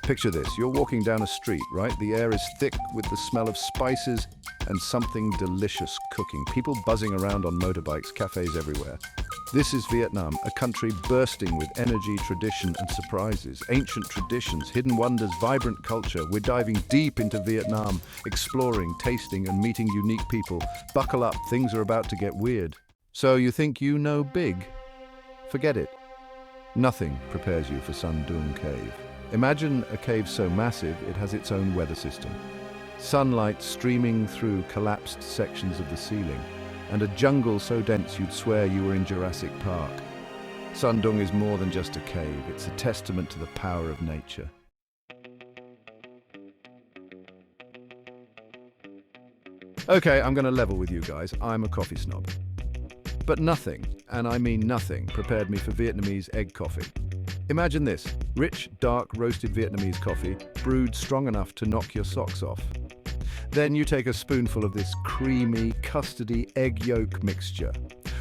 Picture this, you're walking down a street, right? The air is thick with the smell of spices and something delicious cooking. People buzzing around on motorbikes, cafes everywhere. This is Vietnam, a country bursting with energy, tradition and surprises. Ancient traditions, hidden wonders, vibrant culture. We're diving deep into Vietnam, exploring, tasting and meeting unique people. Buckle up, things are about to get weird. So you think you know big? Forget it. Nothing prepares you for Suon Cave. Imagine a cave so massive it has its own weather system. Sunlight streaming through collapsed sections of the ceiling, and a jungle so dense you'd swear you were in Jurassic Park. Suon is more than just a cave, it's a testament to the power of nature. Okay, I'm going to level with you guys. I'm a coffee snob. But nothing, and I mean nothing, prepared me for Vietnamese egg coffee. Imagine this, rich, dark, roasted Vietnamese coffee, brewed strong enough to knock your socks off. Then you take a spoonful of this creamy, custardy egg yolk mixture,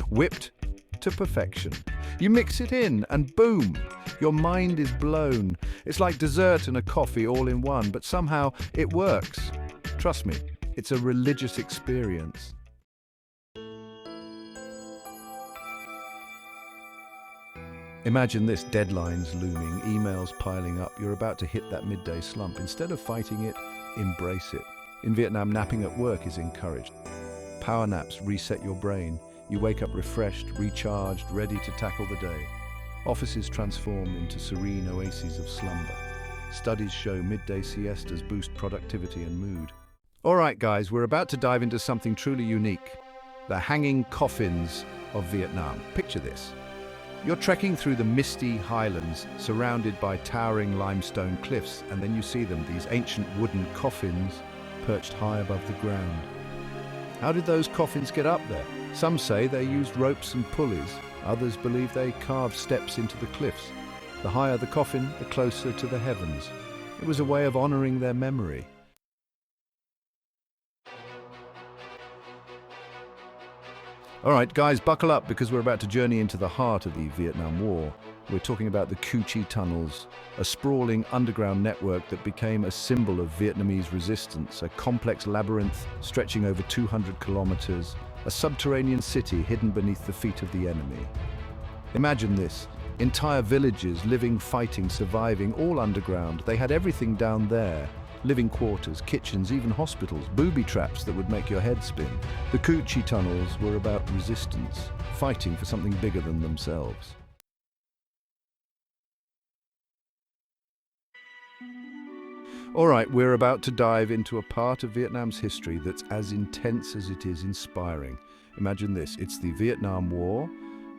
whipped to perfection. You mix it in and boom, your mind is blown. It's like dessert and a coffee all in one, but somehow it works. Trust me, it's a religious experience. Imagine this, deadlines looming, emails piling up. You're about to hit that midday slump. Instead of fighting it, embrace it. In Vietnam, napping at work is encouraged. Power naps reset your brain. You wake up refreshed, recharged, ready to tackle the day. Offices transform into serene oases of slumber. Studies show midday siestas boost productivity and mood. All right, guys, we're about to dive into something truly unique. The hanging coffins of Vietnam. Picture this. You're trekking through the misty highlands, surrounded by towering limestone cliffs, and then you see them, these ancient wooden coffins, perched high above the ground. How did those coffins get up there? Some say they used ropes and pulleys. Others believe they carved steps into the cliffs. The higher the coffin, the closer to the heavens. It was a way of honoring their memory. All right, guys, buckle up because we're about to journey into the heart of the Vietnam War. We're talking about the Coochie Tunnels, a sprawling underground network that became a symbol of Vietnamese resistance, a complex labyrinth stretching over 200 kilometers, a subterranean city hidden beneath the feet of the enemy. Imagine this, entire villages living, fighting, surviving, all underground. They had everything down there. Living quarters, kitchens, even hospitals, booby traps that would make your head spin. The Coochie Tunnels were about resistance, fighting for something bigger than themselves. All right, we're about to dive into a part of Vietnam's history that's as intense as it is inspiring. Imagine this, it's the Vietnam War.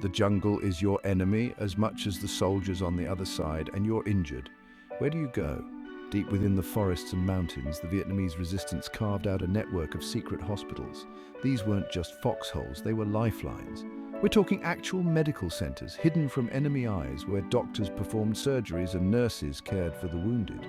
The jungle is your enemy as much as the soldiers on the other side, and you're injured. Where do you go? Deep within the forests and mountains, the Vietnamese resistance carved out a network of secret hospitals. These weren't just foxholes, they were lifelines. We're talking actual medical centers, hidden from enemy eyes, where doctors performed surgeries and nurses cared for the wounded.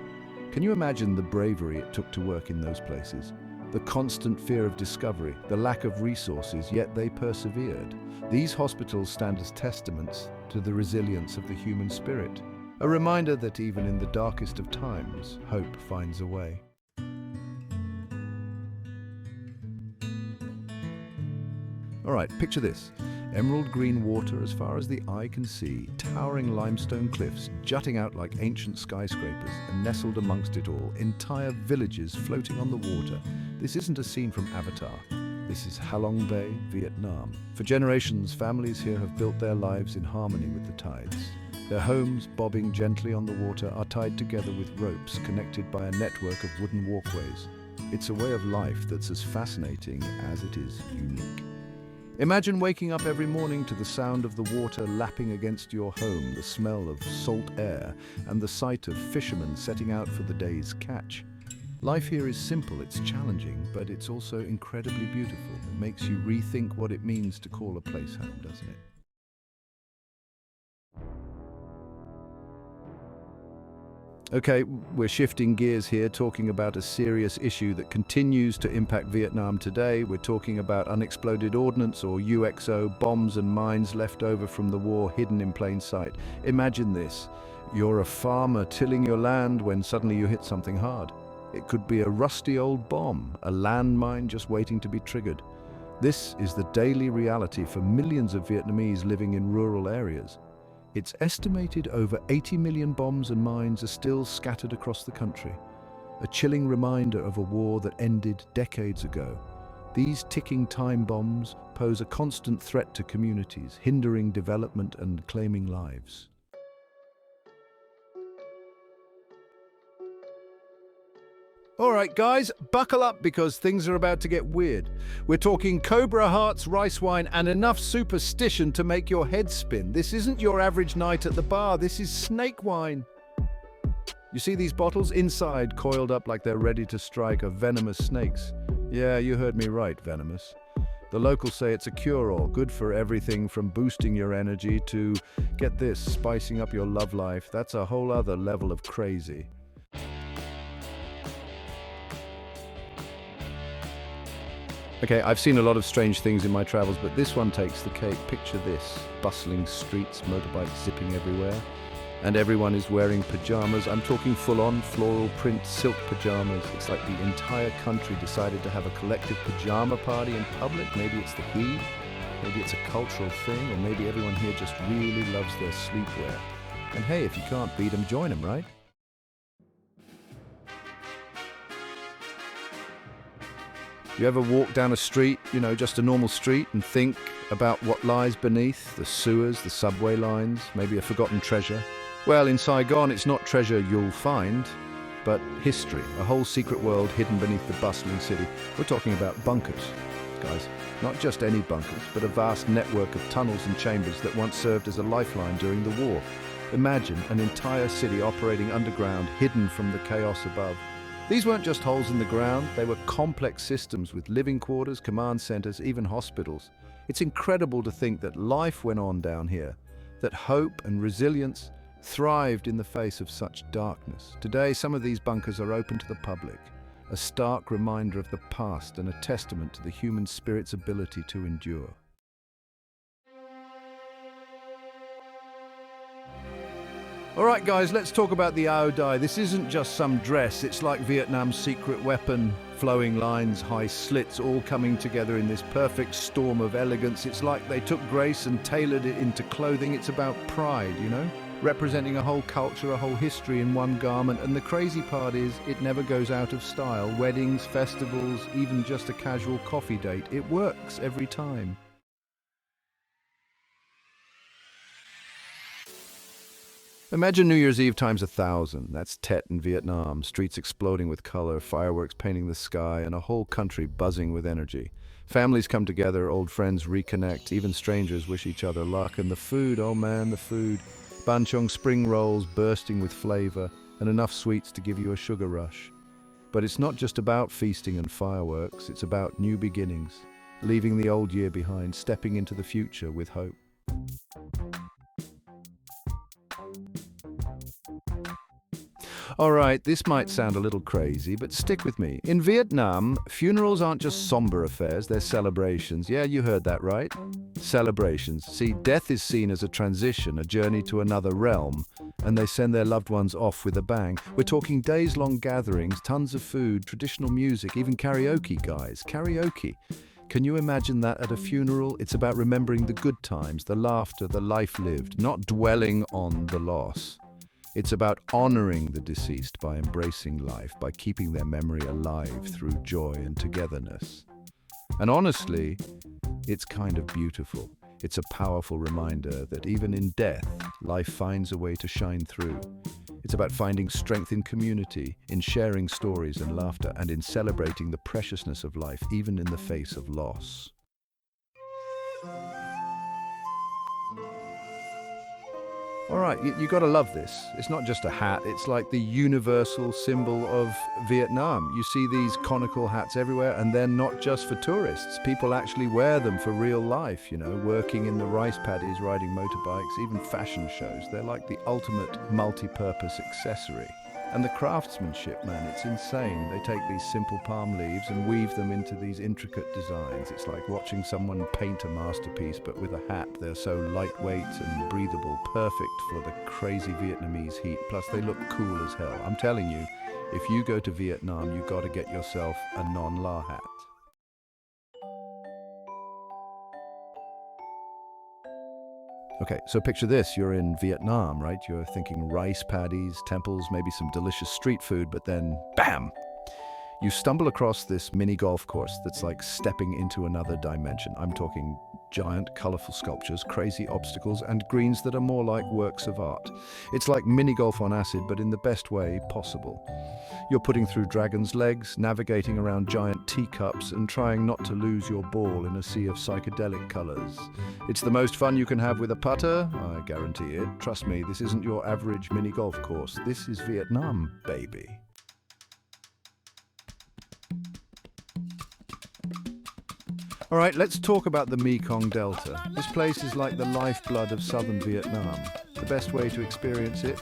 Can you imagine the bravery it took to work in those places? The constant fear of discovery, the lack of resources, yet they persevered. These hospitals stand as testaments to the resilience of the human spirit. A reminder that even in the darkest of times, hope finds a way. All right, picture this. Emerald green water as far as the eye can see, towering limestone cliffs jutting out like ancient skyscrapers, and nestled amongst it all, entire villages floating on the water. This isn't a scene from Avatar. This is Halong Bay, Vietnam. For generations, families here have built their lives in harmony with the tides. Their homes, bobbing gently on the water, are tied together with ropes connected by a network of wooden walkways. It's a way of life that's as fascinating as it is unique. Imagine waking up every morning to the sound of the water lapping against your home, the smell of salt air, and the sight of fishermen setting out for the day's catch. Life here is simple, it's challenging, but it's also incredibly beautiful. It makes you rethink what it means to call a place home, doesn't it? Okay, we're shifting gears here, talking about a serious issue that continues to impact Vietnam today. We're talking about unexploded ordnance, or UXO, bombs and mines left over from the war hidden in plain sight. Imagine this. You're a farmer tilling your land when suddenly you hit something hard. It could be a rusty old bomb, a landmine just waiting to be triggered. This is the daily reality for millions of Vietnamese living in rural areas. It's estimated over 80 million bombs and mines are still scattered across the country, a chilling reminder of a war that ended decades ago. These ticking time bombs pose a constant threat to communities, hindering development and claiming lives. All right, guys, buckle up because things are about to get weird. We're talking cobra hearts, rice wine, and enough superstition to make your head spin. This isn't your average night at the bar. This is snake wine. You see these bottles? Inside, coiled up like they're ready to strike, are venomous snakes. Yeah, you heard me right, venomous. The locals say it's a cure-all, good for everything from boosting your energy to, get this, spicing up your love life. That's a whole other level of crazy. Okay, I've seen a lot of strange things in my travels, but this one takes the cake. Picture this, bustling streets, motorbikes zipping everywhere, and everyone is wearing pajamas. I'm talking full-on floral print silk pajamas. It's like the entire country decided to have a collective pajama party in public. Maybe it's the heat, maybe it's a cultural thing, or maybe everyone here just really loves their sleepwear. And hey, if you can't beat them, join them, right? You ever walk down a street, just a normal street, and think about what lies beneath? The sewers, the subway lines, maybe a forgotten treasure? Well, in Saigon, it's not treasure you'll find, but history, a whole secret world hidden beneath the bustling city. We're talking about bunkers, guys. Not just any bunkers, but a vast network of tunnels and chambers that once served as a lifeline during the war. Imagine an entire city operating underground, hidden from the chaos above. These weren't just holes in the ground, they were complex systems with living quarters, command centers, even hospitals. It's incredible to think that life went on down here, that hope and resilience thrived in the face of such darkness. Today, some of these bunkers are open to the public, a stark reminder of the past and a testament to the human spirit's ability to endure. All right, guys, let's talk about the Ao Dai. This isn't just some dress. It's like Vietnam's secret weapon. Flowing lines, high slits, all coming together in this perfect storm of elegance. It's like they took grace and tailored it into clothing. It's about pride, representing a whole culture, a whole history in one garment. And the crazy part is, it never goes out of style. Weddings, festivals, even just a casual coffee date. It works every time. Imagine New Year's Eve times 1,000. That's Tet in Vietnam, streets exploding with color, fireworks painting the sky, and a whole country buzzing with energy. Families come together, old friends reconnect, even strangers wish each other luck. And the food, oh man, the food. Ban Chong spring rolls bursting with flavor, and enough sweets to give you a sugar rush. But it's not just about feasting and fireworks, it's about new beginnings, leaving the old year behind, stepping into the future with hope. All right, this might sound a little crazy, but stick with me. In Vietnam, funerals aren't just somber affairs, they're celebrations. Yeah, you heard that right. Celebrations. See, death is seen as a transition, a journey to another realm, and they send their loved ones off with a bang. We're talking days-long gatherings, tons of food, traditional music, even karaoke, guys. Karaoke. Can you imagine that at a funeral? It's about remembering the good times, the laughter, the life lived, not dwelling on the loss. It's about honoring the deceased by embracing life, by keeping their memory alive through joy and togetherness. And honestly, it's kind of beautiful. It's a powerful reminder that even in death, life finds a way to shine through. It's about finding strength in community, in sharing stories and laughter, and in celebrating the preciousness of life, even in the face of loss. All right, you gotta love this. It's not just a hat, it's like the universal symbol of Vietnam. You see these conical hats everywhere, and they're not just for tourists. People actually wear them for real life, working in the rice paddies, riding motorbikes, even fashion shows. They're like the ultimate multi-purpose accessory. And the craftsmanship, man, it's insane. They take these simple palm leaves and weave them into these intricate designs. It's like watching someone paint a masterpiece, but with a hat. They're so lightweight and breathable, perfect for the crazy Vietnamese heat. Plus, they look cool as hell. I'm telling you, if you go to Vietnam, you gotta get yourself a non-la hat. Okay, so picture this, you're in Vietnam, right? You're thinking rice paddies, temples, maybe some delicious street food, but then, bam! You stumble across this mini golf course that's like stepping into another dimension. I'm talking giant, colorful sculptures, crazy obstacles, and greens that are more like works of art. It's like mini golf on acid, but in the best way possible. You're putting through dragon's legs, navigating around giant teacups, and trying not to lose your ball in a sea of psychedelic colors. It's the most fun you can have with a putter, I guarantee it. Trust me, this isn't your average mini golf course. This is Vietnam, baby. All right, let's talk about the Mekong Delta. This place is like the lifeblood of southern Vietnam. The best way to experience it?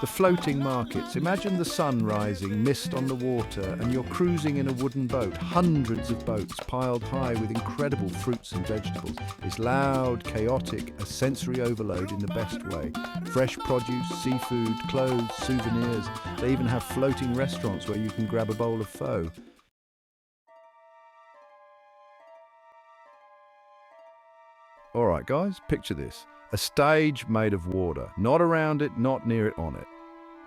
The floating markets. Imagine the sun rising, mist on the water, and you're cruising in a wooden boat. Hundreds of boats piled high with incredible fruits and vegetables. It's loud, chaotic, a sensory overload in the best way. Fresh produce, seafood, clothes, souvenirs. They even have floating restaurants where you can grab a bowl of pho. All right, guys, picture this. A stage made of water. Not around it, not near it, on it.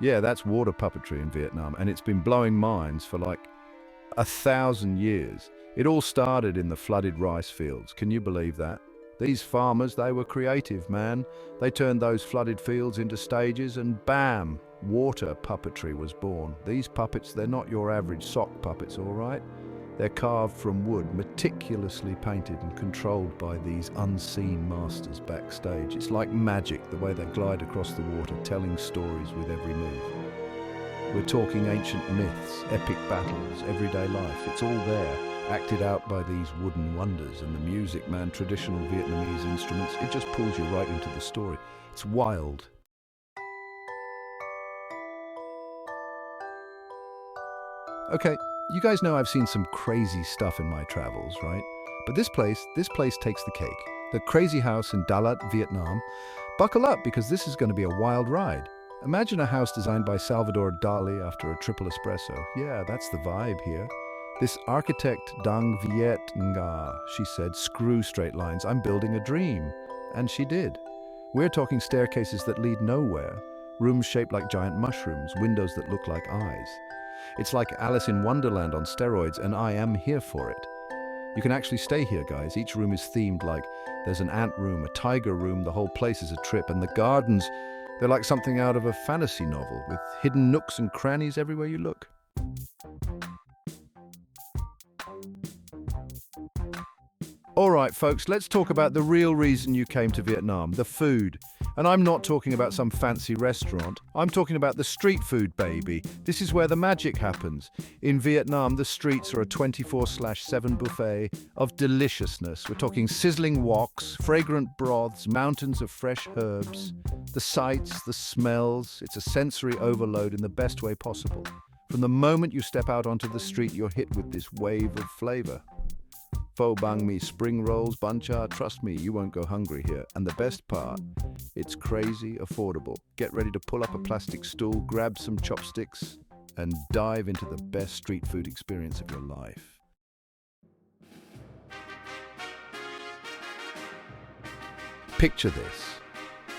Yeah, that's water puppetry in Vietnam, and it's been blowing minds for like 1,000 years. It all started in the flooded rice fields. Can you believe that? These farmers, they were creative, man. They turned those flooded fields into stages and bam, water puppetry was born. These puppets, they're not your average sock puppets, all right? They're carved from wood, meticulously painted and controlled by these unseen masters backstage. It's like magic, the way they glide across the water, telling stories with every move. We're talking ancient myths, epic battles, everyday life. It's all there, acted out by these wooden wonders. And the music, man, traditional Vietnamese instruments, it just pulls you right into the story. It's wild. Okay. You guys know I've seen some crazy stuff in my travels, right? But this place takes the cake. The crazy house in Dalat, Vietnam. Buckle up because this is going to be a wild ride. Imagine a house designed by Salvador Dali after a triple espresso. Yeah, that's the vibe here. This architect Dang Viet Nga, she said, screw straight lines, I'm building a dream. And she did. We're talking staircases that lead nowhere, rooms shaped like giant mushrooms, windows that look like eyes. It's like Alice in Wonderland on steroids, and I am here for it. You can actually stay here, guys. Each room is themed like there's an ant room, a tiger room, the whole place is a trip, and the gardens, they're like something out of a fantasy novel with hidden nooks and crannies everywhere you look. All right, folks, let's talk about the real reason you came to Vietnam, the food. And I'm not talking about some fancy restaurant. I'm talking about the street food, baby. This is where the magic happens. In Vietnam, the streets are a 24/7 buffet of deliciousness. We're talking sizzling woks, fragrant broths, mountains of fresh herbs. The sights, the smells, it's a sensory overload in the best way possible. From the moment you step out onto the street, you're hit with this wave of flavor. Pho bang mi, spring rolls, bun cha, trust me, you won't go hungry here. And the best part, it's crazy affordable. Get ready to pull up a plastic stool, grab some chopsticks, and dive into the best street food experience of your life. Picture this.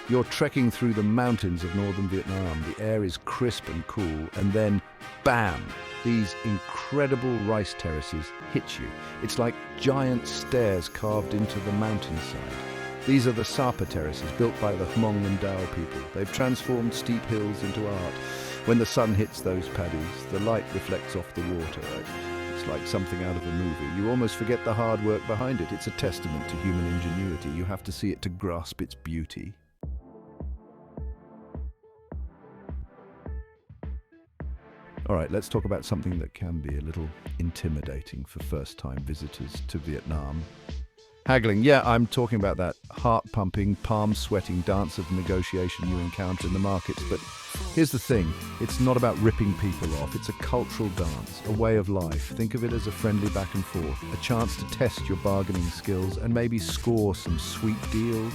You're trekking through the mountains of northern Vietnam. The air is crisp and cool, and then, bam, these incredible rice terraces hit you. It's like giant stairs carved into the mountainside. These are the Sapa terraces built by the Hmong and Dao people. They've transformed steep hills into art. When the sun hits those paddies, the light reflects off the water. It's like something out of a movie. You almost forget the hard work behind it. It's a testament to human ingenuity. You have to see it to grasp its beauty. All right, let's talk about something that can be a little intimidating for first-time visitors to Vietnam. Haggling, yeah, I'm talking about that heart-pumping, palm-sweating dance of negotiation you encounter in the markets. But here's the thing, it's not about ripping people off. It's a cultural dance, a way of life. Think of it as a friendly back and forth, a chance to test your bargaining skills and maybe score some sweet deals.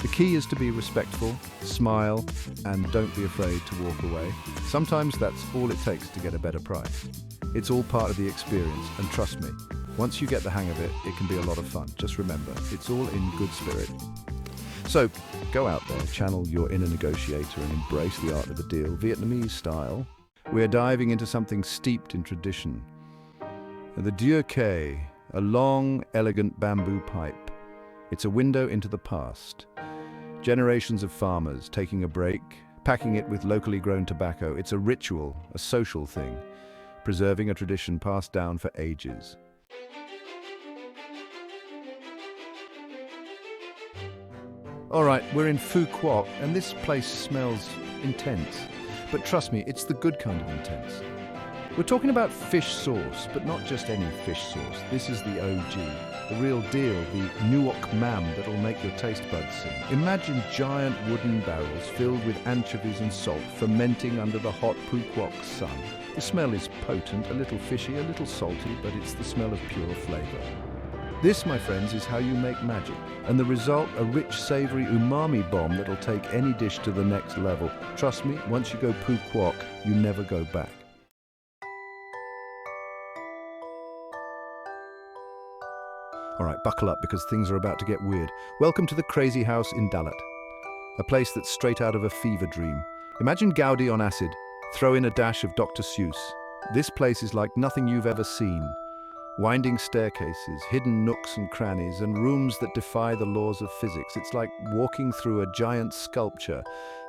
The key is to be respectful, smile, and don't be afraid to walk away. Sometimes that's all it takes to get a better price. It's all part of the experience, and trust me, once you get the hang of it, it can be a lot of fun. Just remember, it's all in good spirit. So, go out there, channel your inner negotiator and embrace the art of a deal, Vietnamese style. We're diving into something steeped in tradition. The Dieu Ke, a long, elegant bamboo pipe. It's a window into the past. Generations of farmers taking a break, packing it with locally grown tobacco. It's a ritual, a social thing, preserving a tradition passed down for ages. All right, we're in Phu Quoc, and this place smells intense. But trust me, it's the good kind of intense. We're talking about fish sauce, but not just any fish sauce. This is the OG, the real deal, the nuoc mam that'll make your taste buds sing. Imagine giant wooden barrels filled with anchovies and salt, fermenting under the hot Phu Quoc sun. The smell is potent, a little fishy, a little salty, but it's the smell of pure flavor. This, my friends, is how you make magic. And the result, a rich, savory umami bomb that'll take any dish to the next level. Trust me, once you go Phu Quoc, you never go back. All right, buckle up because things are about to get weird. Welcome to the Crazy House in Dalat, a place that's straight out of a fever dream. Imagine Gaudi on acid, throw in a dash of Dr. Seuss. This place is like nothing you've ever seen. Winding staircases, hidden nooks and crannies, and rooms that defy the laws of physics. It's like walking through a giant sculpture.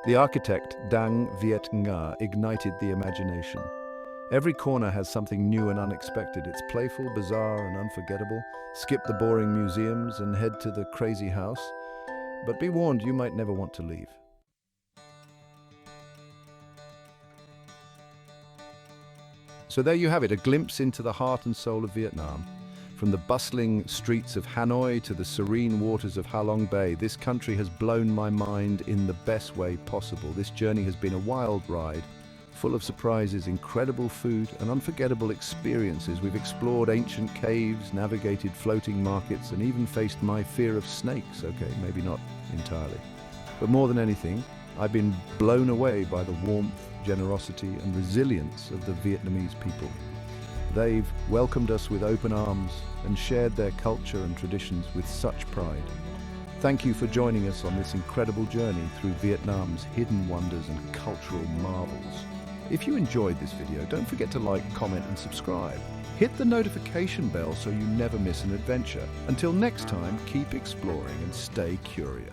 The architect, Dang Viet Nga, ignited the imagination. Every corner has something new and unexpected. It's playful, bizarre, and unforgettable. Skip the boring museums and head to the crazy house. But be warned, you might never want to leave. So there you have it, a glimpse into the heart and soul of Vietnam. From the bustling streets of Hanoi to the serene waters of Ha Long Bay, this country has blown my mind in the best way possible. This journey has been a wild ride, full of surprises, incredible food, and unforgettable experiences. We've explored ancient caves, navigated floating markets, and even faced my fear of snakes. Okay, maybe not entirely. But more than anything, I've been blown away by the warmth, generosity, and resilience of the Vietnamese people. They've welcomed us with open arms and shared their culture and traditions with such pride. Thank you for joining us on this incredible journey through Vietnam's hidden wonders and cultural marvels. If you enjoyed this video, don't forget to like, comment, and subscribe. Hit the notification bell so you never miss an adventure. Until next time, keep exploring and stay curious.